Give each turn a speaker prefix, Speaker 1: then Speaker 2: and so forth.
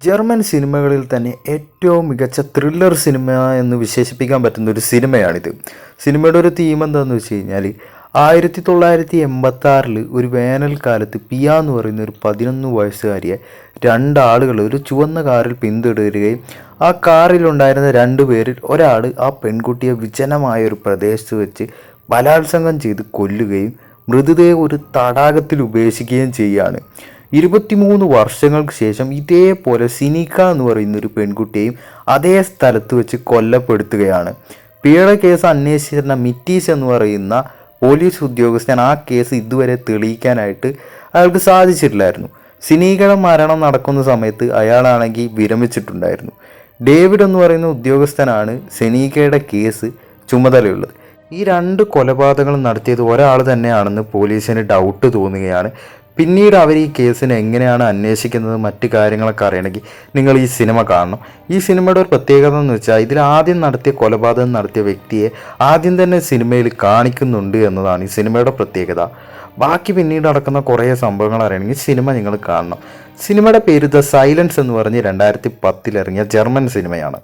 Speaker 1: German സിനിമകളിൽ തന്നെ ഏറ്റവും മികച്ച ത്രില്ലർ സിനിമ എന്ന് വിശേഷിപ്പിക്കാൻ പറ്റുന്ന ഒരു സിനിമയാണിത്. സിനിമയുടെ ഒരു തീം എന്താണെന്ന് വെച്ച് കഴിഞ്ഞാൽ 1986 ഒരു വേനൽക്കാലത്ത് പിയ എന്ന് പറയുന്ന ഒരു 11 വയസ്സുകാരിയെ രണ്ടാളുകൾ ഒരു ചുവന്ന കാറിൽ പിന്തുടരുകയും ആ കാറിലുണ്ടായിരുന്ന 2 പേരിൽ ഒരാൾ ആ പെൺകുട്ടിയെ വിജനമായ ഒരു പ്രദേശത്ത് വെച്ച് ബലാത്സംഗം ചെയ്ത് കൊല്ലുകയും മൃതദേഹം ഒരു തടാകത്തിൽ ഉപേക്ഷിക്കുകയും ചെയ്യുകയാണ്. 23 വർഷങ്ങൾക്ക് ശേഷം ഇതേപോലെ സിനിക്ക എന്ന് പറയുന്ന ഒരു പെൺകുട്ടിയെയും അതേ സ്ഥലത്ത് വെച്ച് കൊല്ലപ്പെടുത്തുകയാണ്. പിയുടെ കേസ് അന്വേഷിച്ചിരുന്ന മിറ്റീസ് എന്ന് പറയുന്ന പോലീസ് ഉദ്യോഗസ്ഥൻ ആ കേസ് ഇതുവരെ തെളിയിക്കാനായിട്ട് അയാൾക്ക് സാധിച്ചിട്ടില്ലായിരുന്നു. സിനീകയുടെ മരണം നടക്കുന്ന സമയത്ത് അയാളാണെങ്കിൽ വിരമിച്ചിട്ടുണ്ടായിരുന്നു. ഡേവിഡ് എന്ന് പറയുന്ന ഉദ്യോഗസ്ഥനാണ് സെനീകയുടെ കേസ് ചുമതലയുള്ളത്. ഈ 2 കൊലപാതകങ്ങളും നടത്തിയത് ഒരാൾ തന്നെയാണെന്ന് പോലീസിന് ഡൗട്ട് തോന്നുകയാണ്. പിന്നീട് അവർ ഈ കേസിനെ എങ്ങനെയാണ് അന്വേഷിക്കുന്നത് മറ്റു കാര്യങ്ങളൊക്കെ അറിയണമെങ്കിൽ നിങ്ങൾ ഈ സിനിമ കാണണം. ഈ സിനിമയുടെ ഒരു പ്രത്യേകത എന്ന് വെച്ചാൽ ഇതിൽ ആദ്യം നടത്തിയ കൊലപാതകം നടത്തിയ വ്യക്തിയെ ആദ്യം തന്നെ സിനിമയിൽ കാണിക്കുന്നുണ്ട് എന്നതാണ് ഈ സിനിമയുടെ പ്രത്യേകത. ബാക്കി പിന്നീട് നടക്കുന്ന കുറേ സംഭവങ്ങൾ അറിയണമെങ്കിൽ സിനിമ നിങ്ങൾ കാണണം. സിനിമയുടെ പേര് ദ സൈലൻസ് എന്ന് പറഞ്ഞ് 2010 ഇറങ്ങിയ ജർമ്മൻ സിനിമയാണ്.